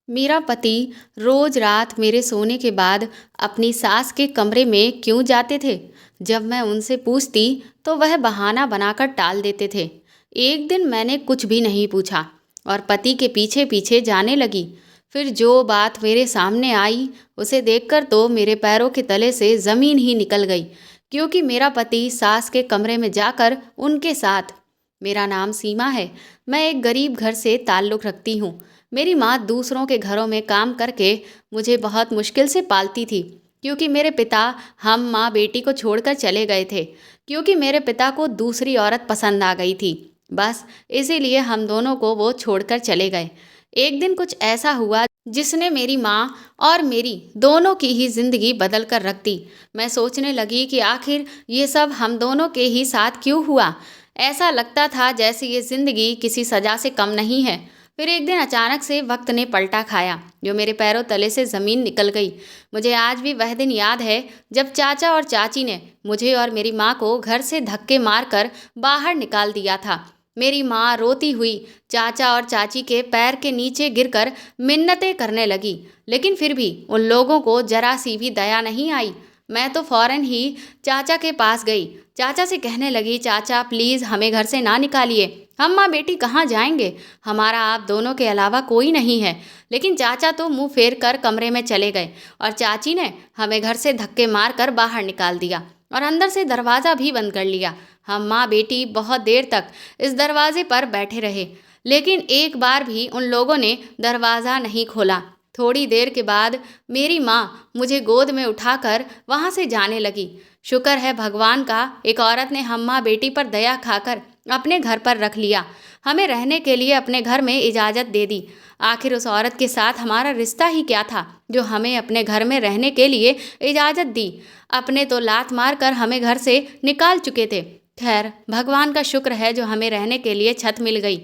मेरा पति रोज रात मेरे सोने के बाद अपनी सास के कमरे में क्यों जाते थे। जब मैं उनसे पूछती तो वह बहाना बनाकर टाल देते थे। एक दिन मैंने कुछ भी नहीं पूछा और पति के पीछे पीछे जाने लगी। फिर जो बात मेरे सामने आई उसे देखकर तो मेरे पैरों के तले से जमीन ही निकल गई, क्योंकि मेरा पति सास के कमरे में जाकर उनके साथ। मेरा नाम सीमा है। मैं एक गरीब घर से ताल्लुक़ रखती हूँ। मेरी माँ दूसरों के घरों में काम करके मुझे बहुत मुश्किल से पालती थी, क्योंकि मेरे पिता हम माँ बेटी को छोड़कर चले गए थे, क्योंकि मेरे पिता को दूसरी औरत पसंद आ गई थी। बस इसीलिए हम दोनों को वो छोड़कर चले गए। एक दिन कुछ ऐसा हुआ जिसने मेरी माँ और मेरी दोनों की ही जिंदगी बदल कर रख दी। मैं सोचने लगी कि आखिर ये सब हम दोनों के ही साथ क्यों हुआ। ऐसा लगता था जैसे ये जिंदगी किसी सजा से कम नहीं है। फिर एक दिन अचानक से वक्त ने पलटा खाया, जो मेरे पैरों तले से ज़मीन निकल गई। मुझे आज भी वह दिन याद है जब चाचा और चाची ने मुझे और मेरी माँ को घर से धक्के मारकर बाहर निकाल दिया था। मेरी माँ रोती हुई चाचा और चाची के पैर के नीचे गिरकर मिन्नतें करने लगी, लेकिन फिर भी उन लोगों को जरा सी भी दया नहीं आई। मैं तो फौरन ही चाचा के पास गई। चाचा से कहने लगी, चाचा प्लीज़ हमें घर से ना निकालिए, हम माँ बेटी कहाँ जाएंगे, हमारा आप दोनों के अलावा कोई नहीं है। लेकिन चाचा तो मुंह फेर कर कमरे में चले गए और चाची ने हमें घर से धक्के मार कर बाहर निकाल दिया और अंदर से दरवाज़ा भी बंद कर लिया। हम माँ बेटी बहुत देर तक इस दरवाजे पर बैठे रहे, लेकिन एक बार भी उन लोगों ने दरवाज़ा नहीं खोला। थोड़ी देर के बाद मेरी माँ मुझे गोद में उठाकर वहाँ से जाने लगी। शुक्र है भगवान का, एक औरत ने हम माँ बेटी पर दया खाकर अपने घर पर रख लिया, हमें रहने के लिए अपने घर में इजाज़त दे दी। आखिर उस औरत के साथ हमारा रिश्ता ही क्या था जो हमें अपने घर में रहने के लिए इजाज़त दी। अपने तो लात मार कर हमें घर से निकाल चुके थे। खैर भगवान का शुक्र है जो हमें रहने के लिए छत मिल गई।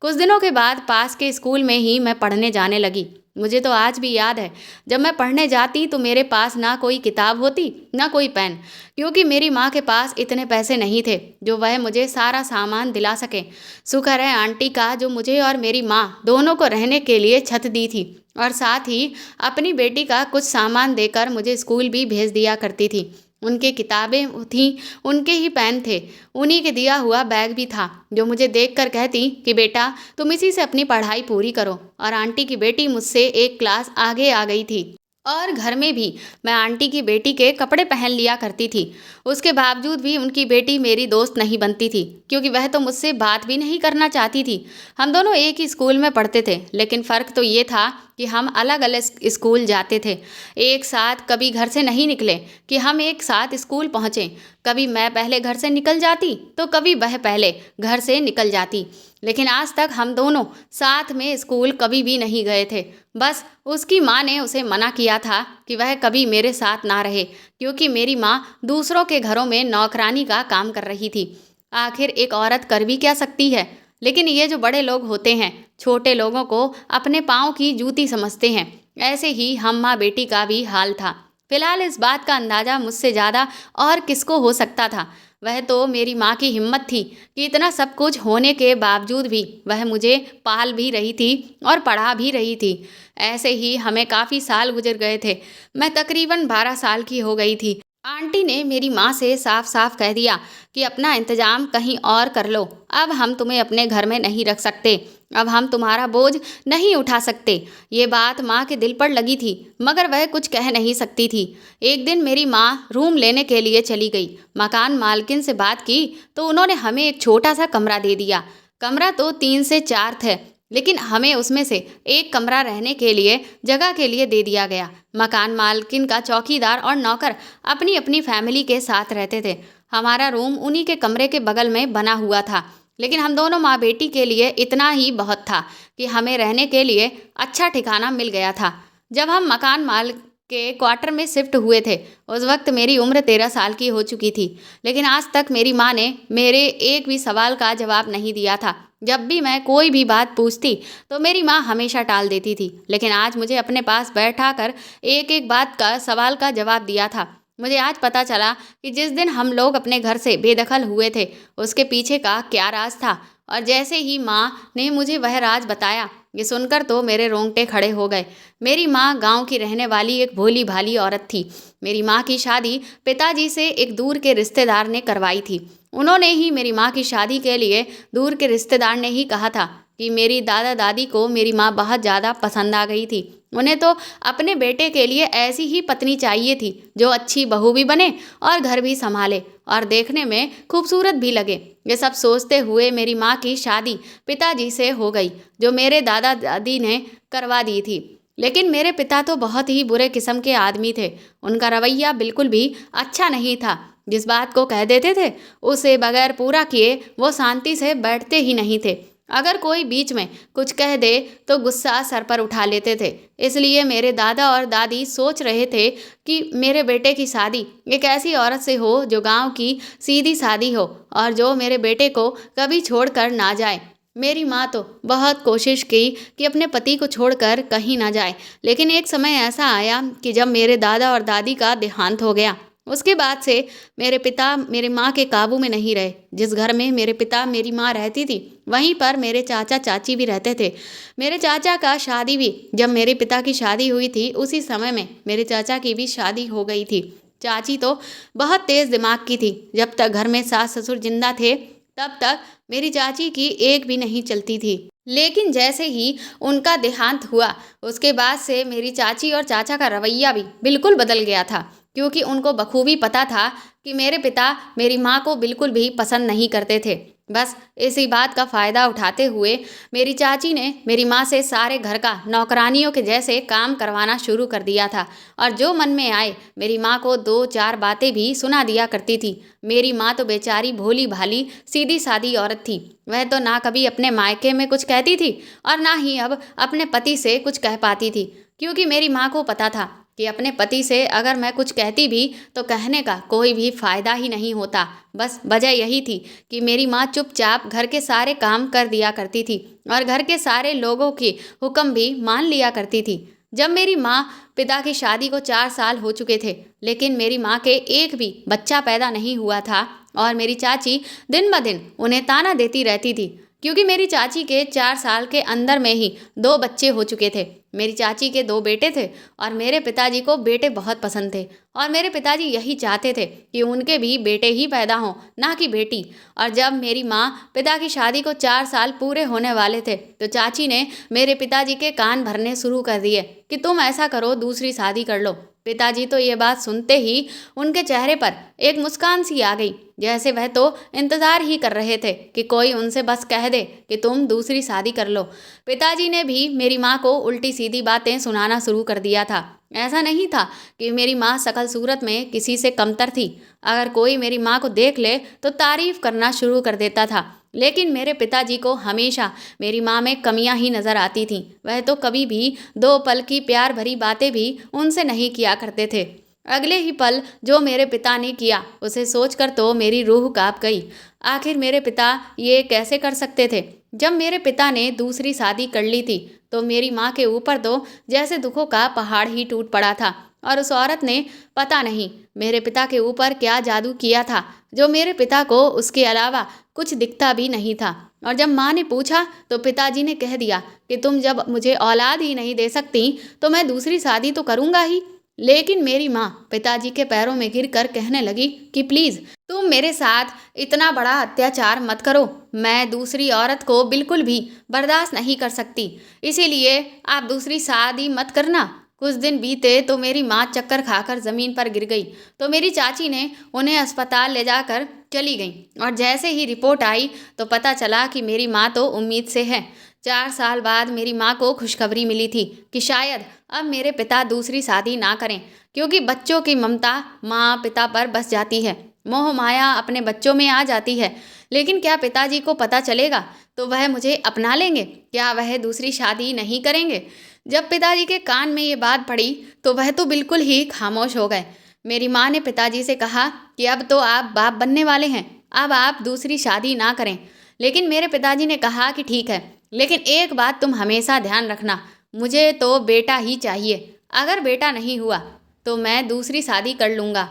कुछ दिनों के बाद पास के स्कूल में ही मैं पढ़ने जाने लगी। मुझे तो आज भी याद है, जब मैं पढ़ने जाती तो मेरे पास ना कोई किताब होती ना कोई पेन, क्योंकि मेरी माँ के पास इतने पैसे नहीं थे जो वह मुझे सारा सामान दिला सके। शुक्र है आंटी का, जो मुझे और मेरी माँ दोनों को रहने के लिए छत दी थी और साथ ही अपनी बेटी का कुछ सामान देकर मुझे स्कूल भी भेज दिया करती थी। उनके किताबें थीं, उनके ही पेन थे, उन्हीं के दिया हुआ बैग भी था, जो मुझे देखकर कहती कि बेटा तुम इसी से अपनी पढ़ाई पूरी करो। और आंटी की बेटी मुझसे एक क्लास आगे आ गई थी और घर में भी मैं आंटी की बेटी के कपड़े पहन लिया करती थी। उसके बावजूद भी उनकी बेटी मेरी दोस्त नहीं बनती थी, क्योंकि वह तो मुझसे बात भी नहीं करना चाहती थी। हम दोनों एक ही स्कूल में पढ़ते थे, लेकिन फ़र्क तो ये था कि हम अलग अलग स्कूल जाते थे। एक साथ कभी घर से नहीं निकले कि हम एक साथ स्कूल पहुँचें। कभी मैं पहले घर से निकल जाती तो कभी वह पहले घर से निकल जाती, लेकिन आज तक हम दोनों साथ में स्कूल कभी भी नहीं गए थे। बस उसकी माँ ने उसे मना किया था कि वह कभी मेरे साथ ना रहे, क्योंकि मेरी माँ दूसरों के घरों में नौकरानी का काम कर रही थी। आखिर एक औरत कर भी क्या सकती है। लेकिन ये जो बड़े लोग होते हैं छोटे लोगों को अपने पाँव की जूती समझते हैं। ऐसे ही हम माँ बेटी का भी हाल था। फिलहाल इस बात का अंदाज़ा मुझसे ज़्यादा और किसको हो सकता था। वह तो मेरी माँ की हिम्मत थी कि इतना सब कुछ होने के बावजूद भी वह मुझे पाल भी रही थी और पढ़ा भी रही थी। ऐसे ही हमें काफ़ी साल गुजर गए थे। मैं तकरीबन 12 साल की हो गई थी। आंटी ने मेरी माँ से साफ साफ कह दिया कि अपना इंतजाम कहीं और कर लो, अब हम तुम्हें अपने घर में नहीं रख सकते, अब हम तुम्हारा बोझ नहीं उठा सकते। ये बात माँ के दिल पर लगी थी, मगर वह कुछ कह नहीं सकती थी। एक दिन मेरी माँ रूम लेने के लिए चली गई। मकान मालकिन से बात की तो उन्होंने हमें एक छोटा सा कमरा दे दिया। कमरा तो 3 से 4 थे, लेकिन हमें उसमें से एक कमरा रहने के लिए जगह के लिए दे दिया गया। मकान मालकिन का चौकीदार और नौकर अपनी अपनी फैमिली के साथ रहते थे। हमारा रूम उन्हीं के कमरे के बगल में बना हुआ था, लेकिन हम दोनों माँ बेटी के लिए इतना ही बहुत था कि हमें रहने के लिए अच्छा ठिकाना मिल गया था। जब हम मकान माल के क्वार्टर में शिफ्ट हुए थे, उस वक्त मेरी उम्र 13 साल की हो चुकी थी, लेकिन आज तक मेरी माँ ने मेरे एक भी सवाल का जवाब नहीं दिया था। जब भी मैं कोई भी बात पूछती तो मेरी माँ हमेशा टाल देती थी, लेकिन आज मुझे अपने पास बैठा कर एक एक बात का सवाल का जवाब दिया था। मुझे आज पता चला कि जिस दिन हम लोग अपने घर से बेदखल हुए थे उसके पीछे का क्या राज था। और जैसे ही माँ ने मुझे वह राज बताया, ये सुनकर तो मेरे रोंगटे खड़े हो गए। मेरी माँ गांव की रहने वाली एक भोली भाली औरत थी। मेरी माँ की शादी पिताजी से एक दूर के रिश्तेदार ने करवाई थी। उन्होंने ही मेरी माँ की शादी के लिए, दूर के रिश्तेदार ने ही कहा था कि मेरी दादा दादी को मेरी माँ बहुत ज़्यादा पसंद आ गई थी। उन्हें तो अपने बेटे के लिए ऐसी ही पत्नी चाहिए थी जो अच्छी बहू भी बने और घर भी संभाले और देखने में खूबसूरत भी लगे। ये सब सोचते हुए मेरी माँ की शादी पिताजी से हो गई, जो मेरे दादा दादी ने करवा दी थी। लेकिन मेरे पिता तो बहुत ही बुरे किस्म के आदमी थे। उनका रवैया बिल्कुल भी अच्छा नहीं था। जिस बात को कह देते थे उसे बगैर पूरा किए वो शांति से बैठते ही नहीं थे। अगर कोई बीच में कुछ कह दे तो गुस्सा सर पर उठा लेते थे। इसलिए मेरे दादा और दादी सोच रहे थे कि मेरे बेटे की शादी एक ऐसी औरत से हो जो गांव की सीधी सादी हो और जो मेरे बेटे को कभी छोड़कर ना जाए। मेरी माँ तो बहुत कोशिश की कि अपने पति को छोड़कर कहीं ना जाए, लेकिन एक समय ऐसा आया कि जब मेरे दादा और दादी का देहांत हो गया। उसके बाद से मेरे पिता मेरे माँ के काबू में नहीं रहे। जिस घर में मेरे पिता मेरी माँ रहती थी वहीं पर मेरे चाचा चाची भी रहते थे। मेरे चाचा का शादी भी, जब मेरे पिता की शादी हुई थी उसी समय में मेरे चाचा की भी शादी हो गई थी। चाची तो बहुत तेज दिमाग की थी। जब तक घर में सास ससुर जिंदा थे तब तक मेरी चाची की एक भी नहीं चलती थी। लेकिन जैसे ही उनका देहांत हुआ उसके बाद से मेरी चाची और चाचा का रवैया भी बिल्कुल बदल गया था, क्योंकि उनको बखूबी पता था कि मेरे पिता मेरी माँ को बिल्कुल भी पसंद नहीं करते थे। बस इसी बात का फ़ायदा उठाते हुए मेरी चाची ने मेरी माँ से सारे घर का नौकरानियों के जैसे काम करवाना शुरू कर दिया था और जो मन में आए मेरी माँ को दो चार बातें भी सुना दिया करती थी। मेरी माँ तो बेचारी भोली भाली सीधी सादी औरत थी। वह तो ना कभी अपने मायके में कुछ कहती थी और ना ही अब अपने पति से कुछ कह पाती थी, क्योंकि मेरी माँ को पता था कि अपने पति से अगर मैं कुछ कहती भी तो कहने का कोई भी फायदा ही नहीं होता। बस वजह यही थी कि मेरी माँ चुपचाप घर के सारे काम कर दिया करती थी और घर के सारे लोगों के हुक्म भी मान लिया करती थी। जब मेरी माँ पिता की शादी को 4 साल हो चुके थे, लेकिन मेरी माँ के एक भी बच्चा पैदा नहीं हुआ था और मेरी चाची दिन ब दिन उन्हें ताना देती रहती थी, क्योंकि मेरी चाची के 4 साल के अंदर में ही 2 बच्चे हो चुके थे। मेरी चाची के 2 बेटे थे और मेरे पिताजी को बेटे बहुत पसंद थे और मेरे पिताजी यही चाहते थे कि उनके भी बेटे ही पैदा हों, ना कि बेटी। और जब मेरी माँ पिता की शादी को 4 साल पूरे होने वाले थे तो चाची ने मेरे पिताजी के कान भरने शुरू कर दिए कि तुम ऐसा करो, दूसरी शादी कर लो। पिताजी तो ये बात सुनते ही उनके चेहरे पर एक मुस्कान सी आ गई, जैसे वह तो इंतज़ार ही कर रहे थे कि कोई उनसे बस कह दे कि तुम दूसरी शादी कर लो। पिताजी ने भी मेरी माँ को उल्टी सीधी बातें सुनाना शुरू कर दिया था। ऐसा नहीं था कि मेरी माँ शकल सूरत में किसी से कमतर थी। अगर कोई मेरी माँ को देख ले तो तारीफ करना शुरू कर देता था, लेकिन मेरे पिताजी को हमेशा मेरी माँ में कमियां ही नज़र आती थीं। वह तो कभी भी 2 पल की प्यार भरी बातें भी उनसे नहीं किया करते थे। अगले ही पल जो मेरे पिता ने किया उसे सोचकर तो मेरी रूह कांप गई। आखिर मेरे पिता ये कैसे कर सकते थे? जब मेरे पिता ने दूसरी शादी कर ली थी तो मेरी माँ के ऊपर तो जैसे दुखों का पहाड़ ही टूट पड़ा था और उस औरत ने पता नहीं मेरे पिता के ऊपर क्या जादू किया था, जो मेरे पिता को उसके अलावा कुछ दिखता भी नहीं था। और जब माँ ने पूछा तो पिताजी ने कह दिया कि तुम जब मुझे औलाद ही नहीं दे सकती तो मैं दूसरी शादी तो करूँगा ही। लेकिन मेरी माँ पिताजी के पैरों में गिरकर कहने लगी कि प्लीज़ तुम मेरे साथ इतना बड़ा अत्याचार मत करो। मैं दूसरी औरत को बिल्कुल भी बर्दाश्त नहीं कर सकती, इसीलिए आप दूसरी शादी मत करना। कुछ दिन बीते तो मेरी माँ चक्कर खाकर ज़मीन पर गिर गई तो मेरी चाची ने उन्हें अस्पताल ले जाकर चली गई और जैसे ही रिपोर्ट आई तो पता चला कि मेरी माँ तो उम्मीद से है। 4 साल बाद मेरी माँ को खुशखबरी मिली थी कि शायद अब मेरे पिता दूसरी शादी ना करें, क्योंकि बच्चों की ममता माँ पिता पर बस जाती है, मोह माया अपने बच्चों में आ जाती है। लेकिन क्या पिताजी को पता चलेगा तो वह मुझे अपना लेंगे? क्या वह दूसरी शादी नहीं करेंगे? जब पिताजी के कान में ये बात पड़ी तो वह तो बिल्कुल ही खामोश हो गए। मेरी माँ ने पिताजी से कहा कि अब तो आप बाप बनने वाले हैं, अब आप दूसरी शादी ना करें। लेकिन मेरे पिताजी ने कहा कि ठीक है, लेकिन एक बात तुम हमेशा ध्यान रखना, मुझे तो बेटा ही चाहिए। अगर बेटा नहीं हुआ तो मैं दूसरी शादी कर लूँगा।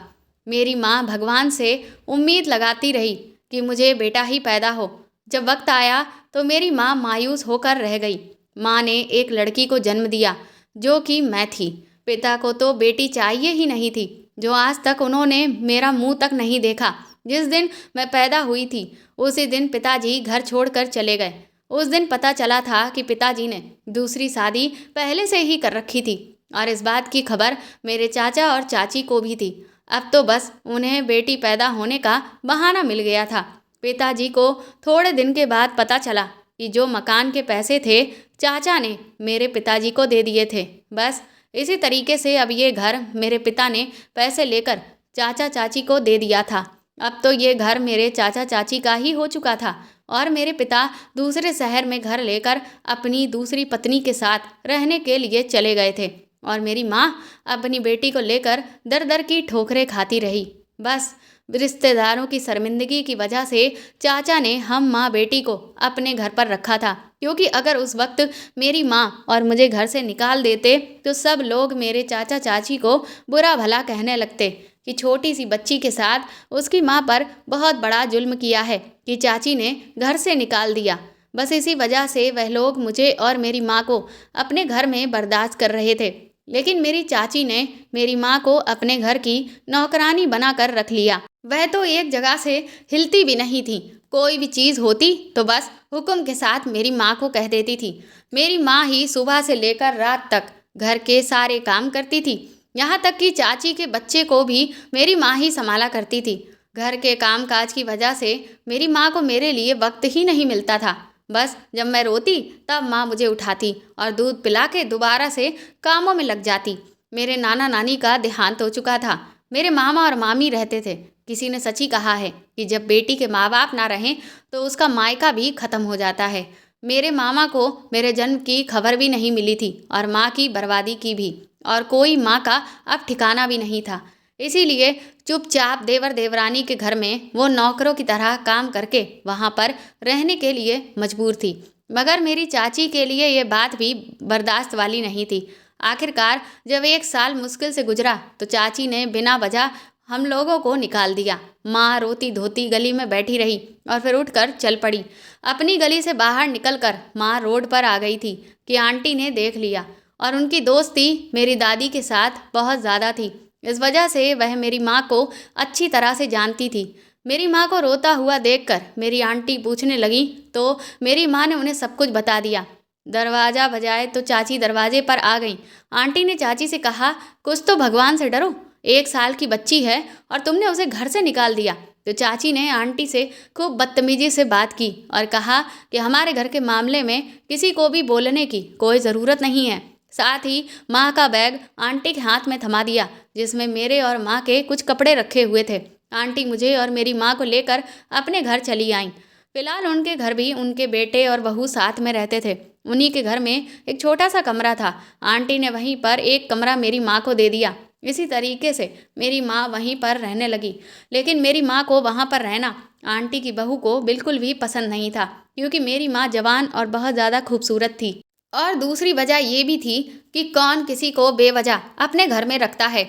मेरी माँ भगवान से उम्मीद लगाती रही कि मुझे बेटा ही पैदा हो। जब वक्त आया तो मेरी माँ मायूस होकर रह गई। माँ ने एक लड़की को जन्म दिया जो कि मैं थी। पिता को तो बेटी चाहिए ही नहीं थी, जो आज तक उन्होंने मेरा मुंह तक नहीं देखा। जिस दिन मैं पैदा हुई थी उसी दिन पिताजी घर छोड़कर चले गए। उस दिन पता चला था कि पिताजी ने दूसरी शादी पहले से ही कर रखी थी और इस बात की खबर मेरे चाचा और चाची को भी थी। अब तो बस उन्हें बेटी पैदा होने का बहाना मिल गया था। पिताजी को थोड़े दिन के बाद पता चला कि जो मकान के पैसे थे चाचा ने मेरे पिताजी को दे दिए थे। बस इसी तरीके से अब ये घर मेरे पिता ने पैसे लेकर चाचा चाची को दे दिया था। अब तो ये घर मेरे चाचा चाची का ही हो चुका था और मेरे पिता दूसरे शहर में घर लेकर अपनी दूसरी पत्नी के साथ रहने के लिए चले गए थे और मेरी माँ अपनी बेटी को लेकर दर दर की ठोकरें खाती रही। बस रिश्तेदारों की शर्मिंदगी की वजह से चाचा ने हम माँ बेटी को अपने घर पर रखा था, क्योंकि अगर उस वक्त मेरी माँ और मुझे घर से निकाल देते तो सब लोग मेरे चाचा चाची को बुरा भला कहने लगते कि छोटी सी बच्ची के साथ उसकी माँ पर बहुत बड़ा जुल्म किया है कि चाची ने घर से निकाल दिया। बस इसी वजह से वह लोग मुझे और मेरी माँ को अपने घर में बर्दाश्त कर रहे थे। लेकिन मेरी चाची ने मेरी माँ को अपने घर की नौकरानी बनाकर रख लिया। वह तो एक जगह से हिलती भी नहीं थी। कोई भी चीज़ होती तो बस हुक्म के साथ मेरी माँ को कह देती थी। मेरी माँ ही सुबह से लेकर रात तक घर के सारे काम करती थी। यहाँ तक कि चाची के बच्चे को भी मेरी माँ ही संभाला करती थी। घर के काम काज की वजह से मेरी माँ को मेरे लिए वक्त ही नहीं मिलता था। बस जब मैं रोती तब माँ मुझे उठाती और दूध पिला के दोबारा से कामों में लग जाती। मेरे नाना नानी का देहांत हो चुका था। मेरे मामा और मामी रहते थे। किसी ने सच ही कहा है कि जब बेटी के माँ बाप ना रहें तो उसका मायका भी खत्म हो जाता है। मेरे मामा को मेरे जन्म की खबर भी नहीं मिली थी और माँ की बर्बादी की भी, और कोई माँ का अब ठिकाना भी नहीं था। इसीलिए चुपचाप देवर देवरानी के घर में वो नौकरों की तरह काम करके वहाँ पर रहने के लिए मजबूर थी। मगर मेरी चाची के लिए ये बात भी बर्दाश्त वाली नहीं थी। आखिरकार जब एक साल मुश्किल से गुजरा तो चाची ने बिना वजह हम लोगों को निकाल दिया। माँ रोती धोती गली में बैठी रही और फिर उठकर चल पड़ी। अपनी गली से बाहर निकलकर माँ रोड पर आ गई थी कि आंटी ने देख लिया और उनकी दोस्ती मेरी दादी के साथ बहुत ज़्यादा थी। इस वजह से वह मेरी माँ को अच्छी तरह से जानती थी। मेरी माँ को रोता हुआ देखकर मेरी आंटी पूछने लगी तो मेरी माँ ने उन्हें सब कुछ बता दिया। दरवाज़ा बजाए तो चाची दरवाजे पर आ गईं। आंटी ने चाची से कहा, कुछ तो भगवान से डरो, 1 साल की बच्ची है और तुमने उसे घर से निकाल दिया। तो चाची ने आंटी से खूब बदतमीजी से बात की और कहा कि हमारे घर के मामले में किसी को भी बोलने की कोई ज़रूरत नहीं है। साथ ही माँ का बैग आंटी के हाथ में थमा दिया जिसमें मेरे और माँ के कुछ कपड़े रखे हुए थे। आंटी मुझे और मेरी माँ को लेकर अपने घर चली आईं। फिलहाल उनके घर भी उनके बेटे और बहू साथ में रहते थे। उन्हीं के घर में एक छोटा सा कमरा था। आंटी ने वहीं पर एक कमरा मेरी माँ को दे दिया। इसी तरीके से मेरी माँ वहीं पर रहने लगी। लेकिन मेरी माँ को वहाँ पर रहना आंटी की बहू को बिल्कुल भी पसंद नहीं था, क्योंकि मेरी माँ जवान और बहुत ज़्यादा खूबसूरत थी। और दूसरी वजह ये भी थी कि कौन किसी को बेवजह अपने घर में रखता है।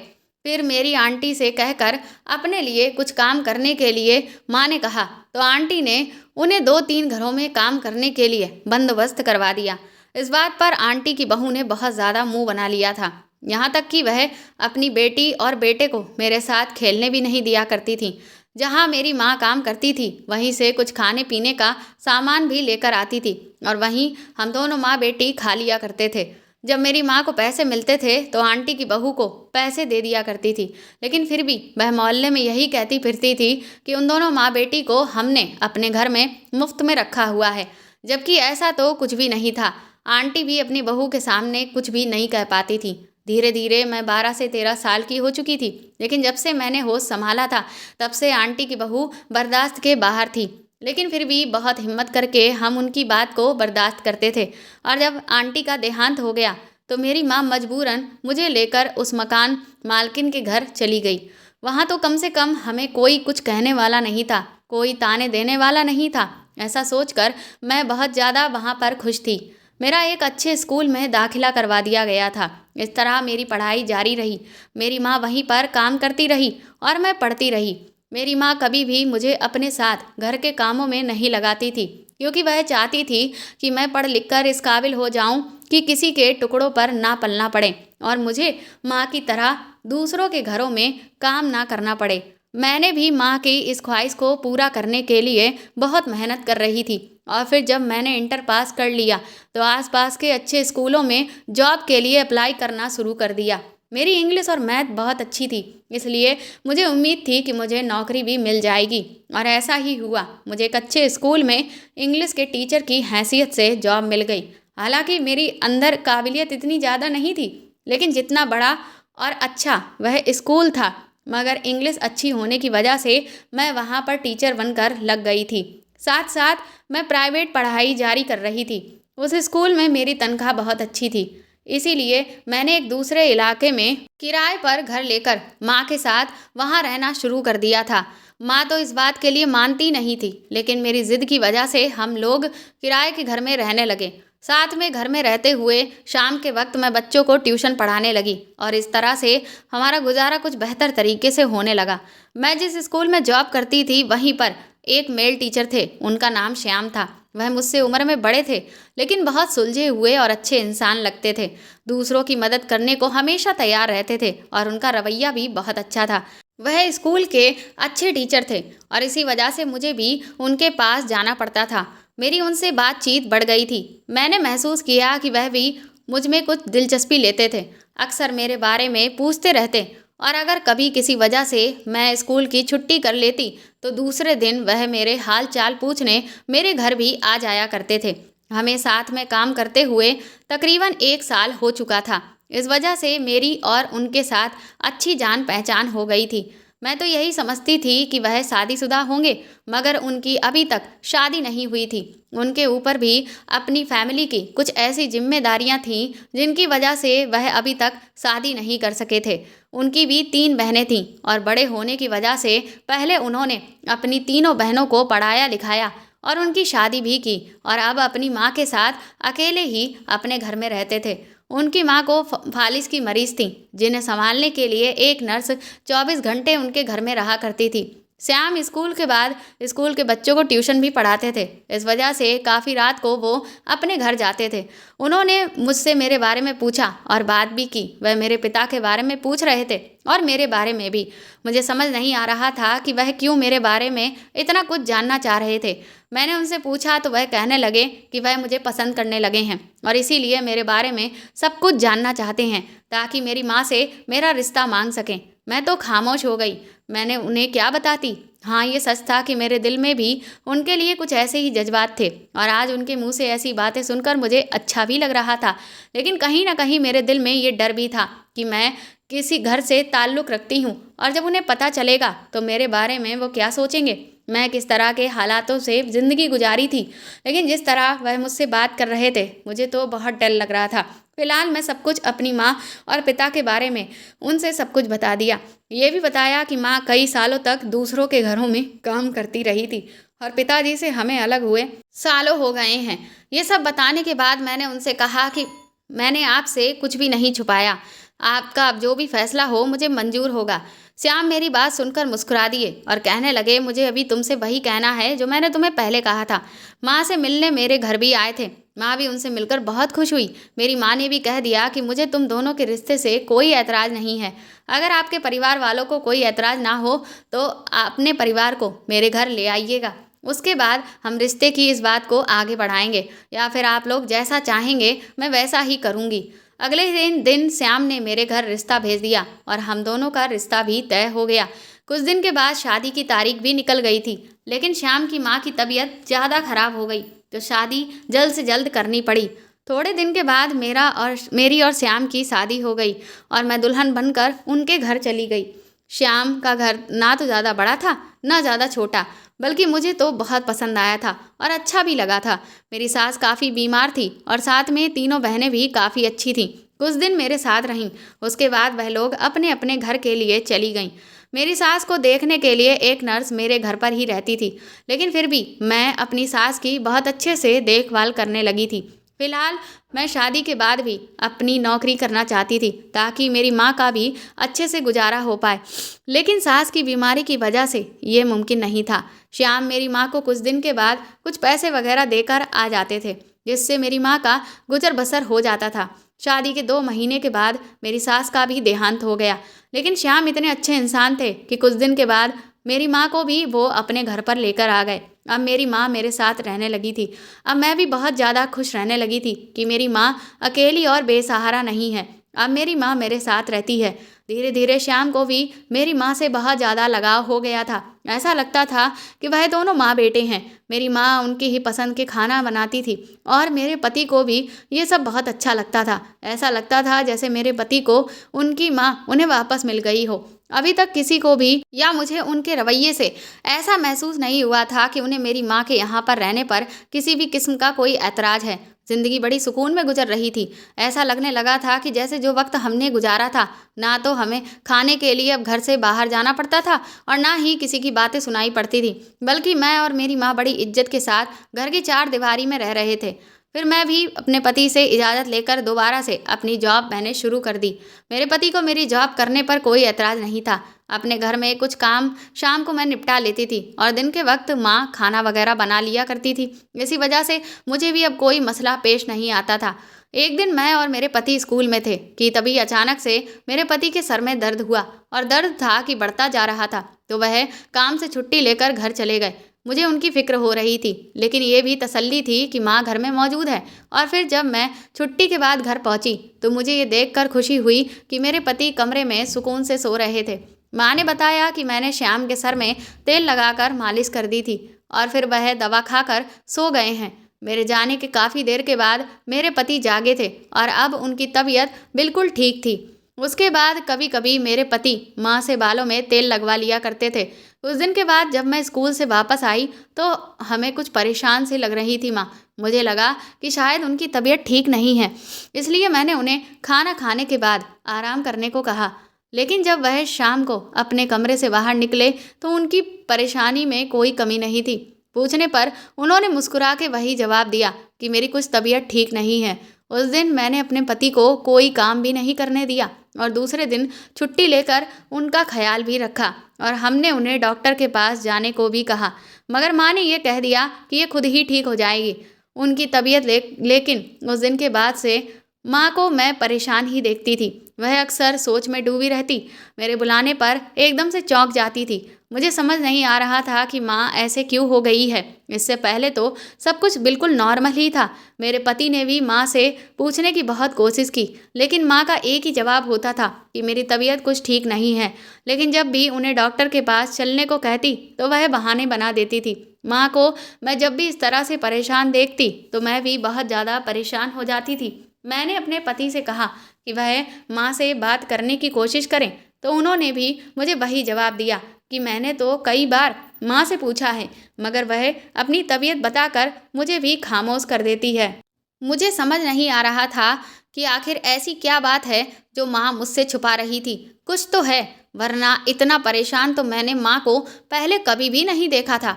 फिर मेरी आंटी से कहकर अपने लिए कुछ काम करने के लिए माँ ने कहा तो आंटी ने उन्हें 2-3 घरों में काम करने के लिए बंदोबस्त करवा दिया। इस बात पर आंटी की बहू ने बहुत ज़्यादा मुंह बना लिया था। यहाँ तक कि वह अपनी बेटी और बेटे को मेरे साथ खेलने भी नहीं दिया करती थी। जहाँ मेरी माँ काम करती थी वहीं से कुछ खाने पीने का सामान भी लेकर आती थी और वहीं हम दोनों माँ बेटी खा लिया करते थे। जब मेरी माँ को पैसे मिलते थे तो आंटी की बहू को पैसे दे दिया करती थी, लेकिन फिर भी वह मोहल्ले में यही कहती फिरती थी कि उन दोनों माँ बेटी को हमने अपने घर में मुफ्त में रखा हुआ है, जबकि ऐसा तो कुछ भी नहीं था। आंटी भी अपनी बहू के सामने कुछ भी नहीं कह पाती थी। धीरे धीरे मैं 12 से 13 साल की हो चुकी थी, लेकिन जब से मैंने होश संभाला था तब से आंटी की बहू बर्दाश्त के बाहर थी। लेकिन फिर भी बहुत हिम्मत करके हम उनकी बात को बर्दाश्त करते थे। और जब आंटी का देहांत हो गया तो मेरी माँ मजबूरन मुझे लेकर उस मकान मालकिन के घर चली गई। वहाँ तो कम से कम हमें कोई कुछ कहने वाला नहीं था, कोई ताने देने वाला नहीं था। ऐसा सोचकर मैं बहुत ज़्यादा वहाँ पर खुश थी। मेरा एक अच्छे स्कूल में दाखिला करवा दिया गया था। इस तरह मेरी पढ़ाई जारी रही। मेरी माँ वहीं पर काम करती रही और मैं पढ़ती रही। मेरी माँ कभी भी मुझे अपने साथ घर के कामों में नहीं लगाती थी, क्योंकि वह चाहती थी कि मैं पढ़ लिख कर इस काबिल हो जाऊं कि किसी के टुकड़ों पर ना पलना पड़े और मुझे माँ की तरह दूसरों के घरों में काम ना करना पड़े। मैंने भी माँ की इस ख्वाहिश को पूरा करने के लिए बहुत मेहनत कर रही थी और फिर जब मैंने इंटर पास कर लिया तो आसपास के अच्छे स्कूलों में जॉब के लिए अप्लाई करना शुरू कर दिया। मेरी इंग्लिश और मैथ बहुत अच्छी थी, इसलिए मुझे उम्मीद थी कि मुझे नौकरी भी मिल जाएगी और ऐसा ही हुआ। मुझे एक अच्छे स्कूल में इंग्लिश के टीचर की हैसियत से जॉब मिल गई। हालांकि मेरी अंदर काबिलियत इतनी ज़्यादा नहीं थी, लेकिन जितना बड़ा और अच्छा वह स्कूल था, मगर इंग्लिश अच्छी होने की वजह से मैं वहाँ पर टीचर बनकर लग गई थी। साथ साथ मैं प्राइवेट पढ़ाई जारी कर रही थी। उस स्कूल में मेरी तनख्वाह बहुत अच्छी थी, इसीलिए मैंने एक दूसरे इलाके में किराए पर घर लेकर माँ के साथ वहाँ रहना शुरू कर दिया था। माँ तो इस बात के लिए मानती नहीं थी, लेकिन मेरी ज़िद की वजह से हम लोग किराए के घर में रहने लगे। साथ में घर में रहते हुए शाम के वक्त मैं बच्चों को ट्यूशन पढ़ाने लगी और इस तरह से हमारा गुजारा कुछ बेहतर तरीके से होने लगा। मैं जिस स्कूल में जॉब करती थी वहीं पर एक मेल टीचर थे, उनका नाम श्याम था। वह मुझसे उम्र में बड़े थे, लेकिन बहुत सुलझे हुए और अच्छे इंसान लगते थे। दूसरों की मदद करने को हमेशा तैयार रहते थे और उनका रवैया भी बहुत अच्छा था। वह स्कूल के अच्छे टीचर थे और इसी वजह से मुझे भी उनके पास जाना पड़ता था। मेरी उनसे बातचीत बढ़ गई थी। मैंने महसूस किया कि वह भी मुझ में कुछ दिलचस्पी लेते थे। अक्सर मेरे बारे में पूछते रहते और अगर कभी किसी वजह से मैं स्कूल की छुट्टी कर लेती तो दूसरे दिन वह मेरे हाल चाल पूछने मेरे घर भी आ जाया करते थे। हमें साथ में काम करते हुए तकरीबन 1 साल हो चुका था। इस वजह से मेरी और उनके साथ अच्छी जान पहचान हो गई थी। मैं तो यही समझती थी कि वह शादीशुदा होंगे, मगर उनकी अभी तक शादी नहीं हुई थी। उनके ऊपर भी अपनी फैमिली की कुछ ऐसी जिम्मेदारियां थीं जिनकी वजह से वह अभी तक शादी नहीं कर सके थे। उनकी भी 3 बहनें थीं और बड़े होने की वजह से पहले उन्होंने अपनी तीनों बहनों को पढ़ाया लिखाया और उनकी शादी भी की और अब अपनी माँ के साथ अकेले ही अपने घर में रहते थे। उनकी माँ को फालिज की मरीज थी, जिन्हें संभालने के लिए एक नर्स 24 घंटे उनके घर में रहा करती थी। श्याम स्कूल के बाद स्कूल के बच्चों को ट्यूशन भी पढ़ाते थे। इस वजह से काफ़ी रात को वो अपने घर जाते थे। उन्होंने मुझसे मेरे बारे में पूछा और बात भी की। वह मेरे पिता के बारे में पूछ रहे थे और मेरे बारे में भी। मुझे समझ नहीं आ रहा था कि वह क्यों मेरे बारे में इतना कुछ जानना चाह रहे थे। मैंने उनसे पूछा तो वह कहने लगे कि वह मुझे पसंद करने लगे हैं और इसीलिए मेरे बारे में सब कुछ जानना चाहते हैं ताकि मेरी माँ से मेरा रिश्ता मांग सकें। मैं तो खामोश हो गई। मैंने उन्हें क्या बताती। हाँ, ये सच था कि मेरे दिल में भी उनके लिए कुछ ऐसे ही जज्बात थे और आज उनके मुंह से ऐसी बातें सुनकर मुझे अच्छा भी लग रहा था, लेकिन कहीं ना कहीं मेरे दिल में ये डर भी था कि मैं किसी घर से ताल्लुक़ रखती हूँ और जब उन्हें पता चलेगा तो मेरे बारे में वो क्या सोचेंगे। मैं किस तरह के हालातों से ज़िंदगी गुजारी थी, लेकिन जिस तरह वह मुझसे बात कर रहे थे मुझे तो बहुत डर लग रहा था। फिलहाल मैं सब कुछ अपनी माँ और पिता के बारे में उनसे सब कुछ बता दिया। ये भी बताया कि माँ कई सालों तक दूसरों के घरों में काम करती रही थी और पिताजी से हमें अलग हुए सालों हो गए हैं। ये सब बताने के बाद मैंने उनसे कहा कि मैंने आपसे कुछ भी नहीं छुपाया। आपका अब जो भी फैसला हो मुझे मंजूर होगा। श्याम मेरी बात सुनकर मुस्कुरा दिए और कहने लगे, मुझे अभी तुमसे वही कहना है जो मैंने तुम्हें पहले कहा था। माँ से मिलने मेरे घर भी आए थे। माँ भी उनसे मिलकर बहुत खुश हुई। मेरी माँ ने भी कह दिया कि मुझे तुम दोनों के रिश्ते से कोई ऐतराज़ नहीं है। अगर आपके परिवार वालों को कोई ऐतराज़ ना हो तो अपने परिवार को मेरे घर ले आइएगा। उसके बाद हम रिश्ते की इस बात को आगे बढ़ाएंगे, या फिर आप लोग जैसा चाहेंगे मैं वैसा ही करूँगी। अगले दिन श्याम ने मेरे घर रिश्ता भेज दिया और हम दोनों का रिश्ता भी तय हो गया। कुछ दिन के बाद शादी की तारीख भी निकल गई थी, लेकिन श्याम की माँ की तबीयत ज़्यादा खराब हो गई तो शादी जल्द से जल्द करनी पड़ी। थोड़े दिन के बाद मेरी और श्याम की शादी हो गई और मैं दुल्हन बनकर उनके घर चली गई। श्याम का घर ना तो ज़्यादा बड़ा था ना ज़्यादा छोटा, बल्कि मुझे तो बहुत पसंद आया था और अच्छा भी लगा था। मेरी सास काफ़ी बीमार थी और साथ में तीनों बहनें भी काफ़ी अच्छी थीं। कुछ दिन मेरे साथ रहीं, उसके बाद वह लोग अपने अपने घर के लिए चली गईं। मेरी सास को देखने के लिए एक नर्स मेरे घर पर ही रहती थी, लेकिन फिर भी मैं अपनी सास की बहुत अच्छे से देखभाल करने लगी थी। फिलहाल मैं शादी के बाद भी अपनी नौकरी करना चाहती थी ताकि मेरी माँ का भी अच्छे से गुजारा हो पाए, लेकिन सास की बीमारी की वजह से ये मुमकिन नहीं था। श्याम मेरी माँ को कुछ दिन के बाद कुछ पैसे वगैरह देकर आ जाते थे, जिससे मेरी माँ का गुजर बसर हो जाता था। शादी के 2 महीने के बाद मेरी सास का भी देहांत हो गया, लेकिन श्याम इतने अच्छे इंसान थे कि कुछ दिन के बाद मेरी माँ को भी वो अपने घर पर लेकर आ गए। अब मेरी माँ मेरे साथ रहने लगी थी। अब मैं भी बहुत ज़्यादा खुश रहने लगी थी कि मेरी माँ अकेली और बेसहारा नहीं है। अब मेरी माँ मेरे साथ रहती है। धीरे धीरे श्याम को भी मेरी माँ से बहुत ज़्यादा लगाव हो गया था। ऐसा लगता था कि वह दोनों माँ बेटे हैं। मेरी माँ उनकी ही पसंद के खाना बनाती थी और मेरे पति को भी ये सब बहुत अच्छा लगता था। ऐसा लगता था जैसे मेरे पति को उनकी माँ उन्हें वापस मिल गई हो। अभी तक किसी को भी या मुझे उनके रवैये से ऐसा महसूस नहीं हुआ था कि उन्हें मेरी माँ के यहाँ पर रहने पर किसी भी किस्म का कोई ऐतराज़ है। जिंदगी बड़ी सुकून में गुजर रही थी। ऐसा लगने लगा था कि जैसे जो वक्त हमने गुजारा था, ना तो हमें खाने के लिए अब घर से बाहर जाना पड़ता था और ना ही किसी की बातें सुनाई पड़ती थी, बल्कि मैं और मेरी माँ बड़ी इज्जत के साथ घर की 4 दीवारी में रह रहे थे। फिर मैं भी अपने पति से इजाज़त लेकर दोबारा से अपनी जॉब मैंने शुरू कर दी। मेरे पति को मेरी जॉब करने पर कोई एतराज़ नहीं था। अपने घर में कुछ काम शाम को मैं निपटा लेती थी और दिन के वक्त माँ खाना वगैरह बना लिया करती थी। इसी वजह से मुझे भी अब कोई मसला पेश नहीं आता था। एक दिन मैं और मेरे पति स्कूल में थे कि तभी अचानक से मेरे पति के सर में दर्द हुआ और दर्द था कि बढ़ता जा रहा था, तो वह काम से छुट्टी लेकर घर चले गए। मुझे उनकी फिक्र हो रही थी, लेकिन ये भी तसल्ली थी कि माँ घर में मौजूद है। और फिर जब मैं छुट्टी के बाद घर पहुंची तो मुझे ये देखकर खुशी हुई कि मेरे पति कमरे में सुकून से सो रहे थे। माँ ने बताया कि मैंने श्याम के सर में तेल लगाकर मालिश कर दी थी और फिर वह दवा खाकर सो गए हैं। मेरे जाने के काफ़ी देर के बाद मेरे पति जागे थे और अब उनकी तबीयत बिल्कुल ठीक थी। उसके बाद कभी कभी मेरे पति माँ से बालों में तेल लगवा लिया करते थे। उस दिन के बाद जब मैं स्कूल से वापस आई तो हमें कुछ परेशान सी लग रही थी माँ। मुझे लगा कि शायद उनकी तबीयत ठीक नहीं है, इसलिए मैंने उन्हें खाना खाने के बाद आराम करने को कहा। लेकिन जब वह शाम को अपने कमरे से बाहर निकले तो उनकी परेशानी में कोई कमी नहीं थी। पूछने पर उन्होंने मुस्कुरा के वही जवाब दिया कि मेरी कुछ तबीयत ठीक नहीं है। उस दिन मैंने अपने पति को कोई काम भी नहीं करने दिया और दूसरे दिन छुट्टी लेकर उनका ख्याल भी रखा और हमने उन्हें डॉक्टर के पास जाने को भी कहा, मगर माँ ने यह कह दिया कि ये खुद ही ठीक हो जाएगी। उनकी तबीयत लेकिन उस दिन के बाद से माँ को मैं परेशान ही देखती थी। वह अक्सर सोच में डूबी रहती, मेरे बुलाने पर एकदम से चौंक जाती थी। मुझे समझ नहीं आ रहा था कि माँ ऐसे क्यों हो गई है। इससे पहले तो सब कुछ बिल्कुल नॉर्मल ही था। मेरे पति ने भी माँ से पूछने की बहुत कोशिश की, लेकिन माँ का एक ही जवाब होता था कि मेरी तबीयत कुछ ठीक नहीं है। लेकिन जब भी उन्हें डॉक्टर के पास चलने को कहती तो वह बहाने बना देती थी। माँ को मैं जब भी इस तरह से परेशान देखती तो मैं भी बहुत ज़्यादा परेशान हो जाती थी। मैंने अपने पति से कहा कि वह माँ से बात करने की कोशिश करें, तो उन्होंने भी मुझे वही जवाब दिया कि मैंने तो कई बार माँ से पूछा है, मगर वह अपनी तबीयत बताकर मुझे भी खामोश कर देती है। मुझे समझ नहीं आ रहा था कि आखिर ऐसी क्या बात है जो माँ मुझसे छुपा रही थी। कुछ तो है, वरना इतना परेशान तो मैंने माँ को पहले कभी भी नहीं देखा था।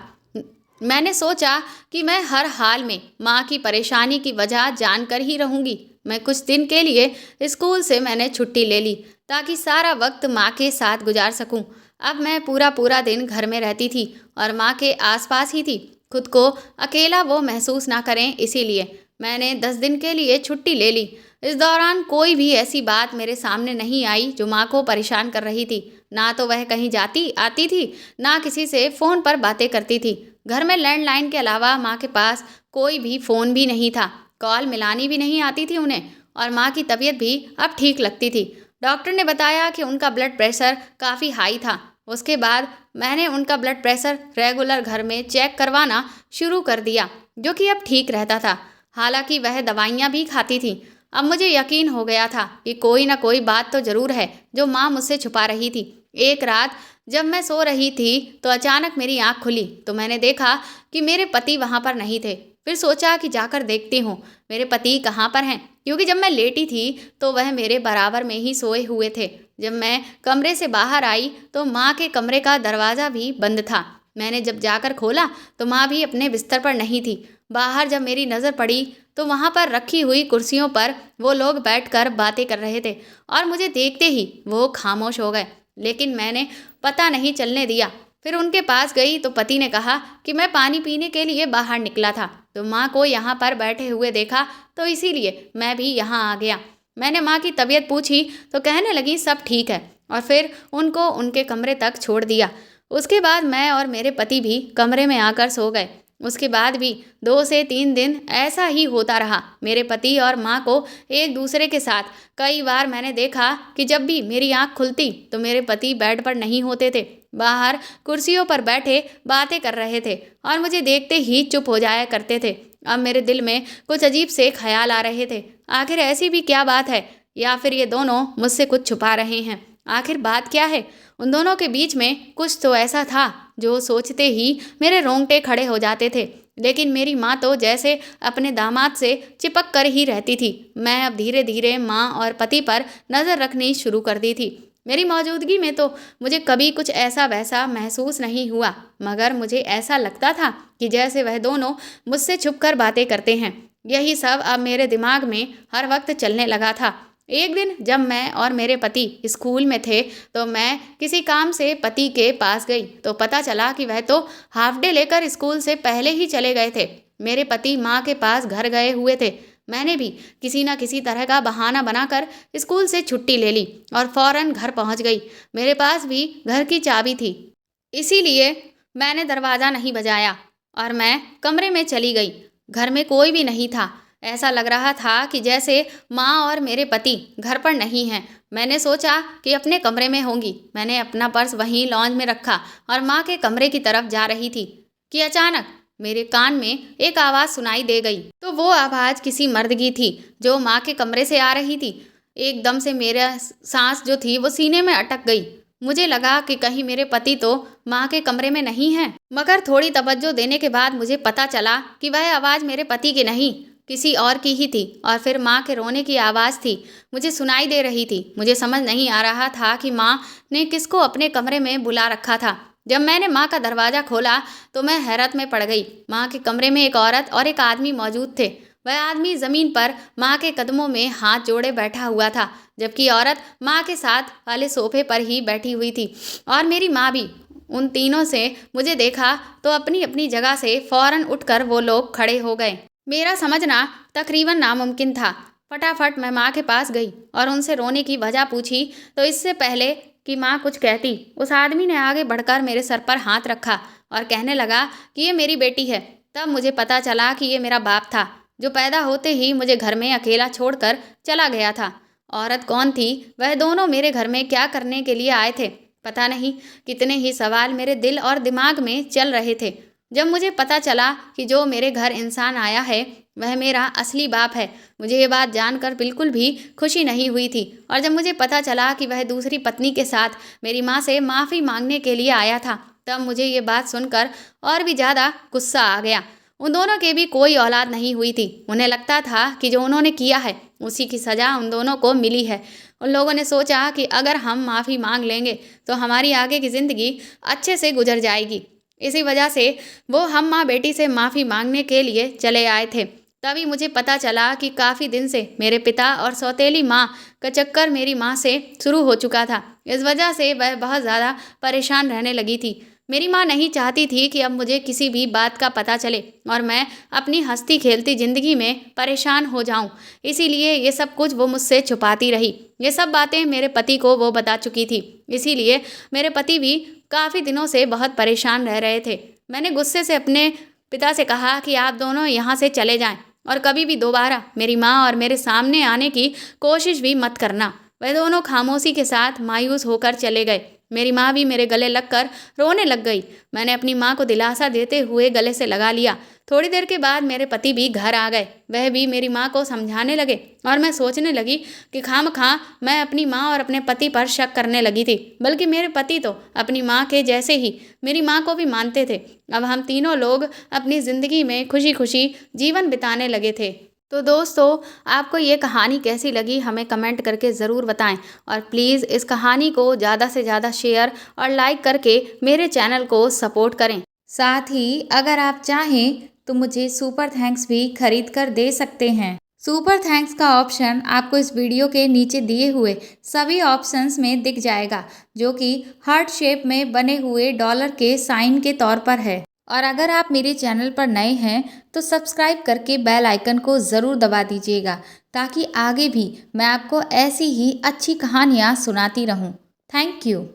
मैंने सोचा कि मैं हर हाल में माँ की परेशानी की वजह जानकर ही रहूँगी। मैं कुछ दिन के लिए स्कूल से मैंने छुट्टी ले ली ताकि सारा वक्त माँ के साथ गुजार सकूं। अब मैं पूरा पूरा दिन घर में रहती थी और माँ के आसपास ही थी। खुद को अकेला वो महसूस ना करें, इसीलिए मैंने 10 दिन के लिए छुट्टी ले ली। इस दौरान कोई भी ऐसी बात मेरे सामने नहीं आई जो माँ को परेशान कर रही थी। ना तो वह कहीं जाती आती थी, ना किसी से फ़ोन पर बातें करती थी। घर में लैंडलाइन के अलावा माँ के पास कोई भी फ़ोन भी नहीं था। कॉल मिलानी भी नहीं आती थी उन्हें और माँ की तबीयत भी अब ठीक लगती थी। डॉक्टर ने बताया कि उनका ब्लड प्रेशर काफ़ी हाई था। उसके बाद मैंने उनका ब्लड प्रेशर रेगुलर घर में चेक करवाना शुरू कर दिया, जो कि अब ठीक रहता था। हालांकि वह दवाइयाँ भी खाती थी। अब मुझे यकीन हो गया था कि कोई ना कोई बात तो ज़रूर है जो माँ मुझसे छुपा रही थी। एक रात जब मैं सो रही थी तो अचानक मेरी आँख खुली तो मैंने देखा कि मेरे पति वहाँ पर नहीं थे। फिर सोचा कि जाकर देखती हूँ मेरे पति कहाँ पर हैं, क्योंकि जब मैं लेटी थी तो वह मेरे बराबर में ही सोए हुए थे। जब मैं कमरे से बाहर आई तो माँ के कमरे का दरवाज़ा भी बंद था। मैंने जब जाकर खोला तो माँ भी अपने बिस्तर पर नहीं थी। बाहर जब मेरी नज़र पड़ी तो वहाँ पर रखी हुई कुर्सियों पर वो लोग बैठकर बातें कर रहे थे और मुझे देखते ही वो खामोश हो गए। लेकिन मैंने पता नहीं चलने दिया। फिर उनके पास गई तो पति ने कहा कि मैं पानी पीने के लिए बाहर निकला था, तो माँ को यहाँ पर बैठे हुए देखा, तो इसीलिए मैं भी यहाँ आ गया। मैंने माँ की तबीयत पूछी तो कहने लगी सब ठीक है, और फिर उनको उनके कमरे तक छोड़ दिया। उसके बाद मैं और मेरे पति भी कमरे में आकर सो गए। उसके बाद भी 2 से 3 दिन ऐसा ही होता रहा। मेरे पति और माँ को एक दूसरे के साथ कई बार मैंने देखा कि जब भी मेरी आँख खुलती तो मेरे पति बेड पर नहीं होते थे, बाहर कुर्सियों पर बैठे बातें कर रहे थे और मुझे देखते ही चुप हो जाया करते थे। अब मेरे दिल में कुछ अजीब से ख्याल आ रहे थे। आखिर ऐसी भी क्या बात है, या फिर ये दोनों मुझसे कुछ छुपा रहे हैं? आखिर बात क्या है? उन दोनों के बीच में कुछ तो ऐसा था जो सोचते ही मेरे रोंगटे खड़े हो जाते थे। लेकिन मेरी माँ तो जैसे अपने दामाद से चिपक कर ही रहती थी। मैं अब धीरे धीरे माँ और पति पर नज़र रखनी शुरू कर दी थी। मेरी मौजूदगी में तो मुझे कभी कुछ ऐसा वैसा महसूस नहीं हुआ, मगर मुझे ऐसा लगता था कि जैसे वह दोनों मुझसे छुप कर बातें करते हैं। यही सब अब मेरे दिमाग में हर वक्त चलने लगा था। एक दिन जब मैं और मेरे पति स्कूल में थे तो मैं किसी काम से पति के पास गई तो पता चला कि वह तो हाफ डे लेकर स्कूल से पहले ही चले गए थे। मेरे पति माँ के पास घर गए हुए थे। मैंने भी किसी न किसी तरह का बहाना बनाकर स्कूल से छुट्टी ले ली और फौरन घर पहुँच गई। मेरे पास भी घर की चाबी थी, इसीलिए मैंने दरवाज़ा नहीं बजाया और मैं कमरे में चली गई। घर में कोई भी नहीं था। ऐसा लग रहा था कि जैसे माँ और मेरे पति घर पर नहीं हैं। मैंने सोचा कि अपने कमरे में होंगी। मैंने अपना पर्स वहीं लॉन्ज में रखा और माँ के कमरे की तरफ जा रही थी कि अचानक मेरे कान में एक आवाज़ सुनाई दे गई। तो वो आवाज़ किसी मर्द की थी जो माँ के कमरे से आ रही थी। एकदम से मेरा सांस जो थी वो सीने में अटक गई। मुझे लगा कि कहीं मेरे पति तो माँ के कमरे में नहीं हैं, मगर थोड़ी तवज्जो देने के बाद मुझे पता चला कि वह आवाज़ मेरे पति की नहीं, किसी और की ही थी। और फिर माँ के रोने की आवाज़ थी, मुझे सुनाई दे रही थी। मुझे समझ नहीं आ रहा था कि माँ ने किसको अपने कमरे में बुला रखा था। जब मैंने माँ का दरवाज़ा खोला तो मैं हैरत में पड़ गई। माँ के कमरे में एक औरत और एक आदमी मौजूद थे। वह आदमी ज़मीन पर माँ के कदमों में हाथ जोड़े बैठा हुआ था, जबकि औरत माँ के साथ वाले सोफे पर ही बैठी हुई थी। और मेरी माँ भी। उन तीनों से मुझे देखा तो अपनी अपनी जगह से फ़ौरन उठकर वो लोग खड़े हो गए। मेरा समझना तकरीबन नामुमकिन था। फटाफट मैं माँ के पास गई और उनसे रोने की वजह पूछी, तो इससे पहले कि माँ कुछ कहती, उस आदमी ने आगे बढ़कर मेरे सर पर हाथ रखा और कहने लगा कि ये मेरी बेटी है। तब मुझे पता चला कि ये मेरा बाप था, जो पैदा होते ही मुझे घर में अकेला छोड़कर चला गया था। औरत कौन थी, वह दोनों मेरे घर में क्या करने के लिए आए थे? पता नहीं कितने ही सवाल मेरे दिल और दिमाग में चल रहे थे। जब मुझे पता चला कि जो मेरे घर इंसान आया है वह मेरा असली बाप है, मुझे ये बात जानकर बिल्कुल भी खुशी नहीं हुई थी। और जब मुझे पता चला कि वह दूसरी पत्नी के साथ मेरी माँ से माफ़ी मांगने के लिए आया था, तब मुझे ये बात सुनकर और भी ज़्यादा गुस्सा आ गया। उन दोनों के भी कोई औलाद नहीं हुई थी। उन्हें लगता था कि जो उन्होंने किया है उसी की सज़ा उन दोनों को मिली है। उन लोगों ने सोचा कि अगर हम माफ़ी मांग लेंगे तो हमारी आगे की ज़िंदगी अच्छे से गुजर जाएगी। इसी वजह से वो हम माँ बेटी से माफ़ी मांगने के लिए चले आए थे। तभी मुझे पता चला कि काफ़ी दिन से मेरे पिता और सौतेली माँ का चक्कर मेरी माँ से शुरू हो चुका था। इस वजह से वह बहुत ज़्यादा परेशान रहने लगी थी। मेरी माँ नहीं चाहती थी कि अब मुझे किसी भी बात का पता चले और मैं अपनी हंसती खेलती ज़िंदगी में परेशान हो जाऊं। इसीलिए ये सब कुछ वो मुझसे छुपाती रही। ये सब बातें मेरे पति को वो बता चुकी थी। इसीलिए मेरे पति भी काफ़ी दिनों से बहुत परेशान रह रहे थे। मैंने गुस्से से अपने पिता से कहा कि आप दोनों यहाँ से चले जाएं और कभी भी दोबारा मेरी माँ और मेरे सामने आने की कोशिश भी मत करना। वह दोनों खामोशी के साथ मायूस होकर चले गए। मेरी माँ भी मेरे गले लगकर रोने लग गई। मैंने अपनी माँ को दिलासा देते हुए गले से लगा लिया। थोड़ी देर के बाद मेरे पति भी घर आ गए। वह भी मेरी माँ को समझाने लगे और मैं सोचने लगी कि खामखा मैं अपनी माँ और अपने पति पर शक करने लगी थी, बल्कि मेरे पति तो अपनी माँ के जैसे ही मेरी माँ को भी मानते थे। अब हम तीनों लोग अपनी ज़िंदगी में खुशी खुशी जीवन बिताने लगे थे। तो दोस्तों, आपको ये कहानी कैसी लगी हमें कमेंट करके ज़रूर बताएं और प्लीज़ इस कहानी को ज़्यादा से ज़्यादा शेयर और लाइक करके मेरे चैनल को सपोर्ट करें। साथ ही अगर आप चाहें तो मुझे सुपर थैंक्स भी खरीद कर दे सकते हैं। सुपर थैंक्स का ऑप्शन आपको इस वीडियो के नीचे दिए हुए सभी ऑप्शंस में दिख जाएगा, जो कि हार्ट शेप में बने हुए डॉलर के साइन के तौर पर है। और अगर आप मेरे चैनल पर नए हैं तो सब्सक्राइब करके बेल आइकन को ज़रूर दबा दीजिएगा, ताकि आगे भी मैं आपको ऐसी ही अच्छी कहानियाँ सुनाती रहूँ। Thank you.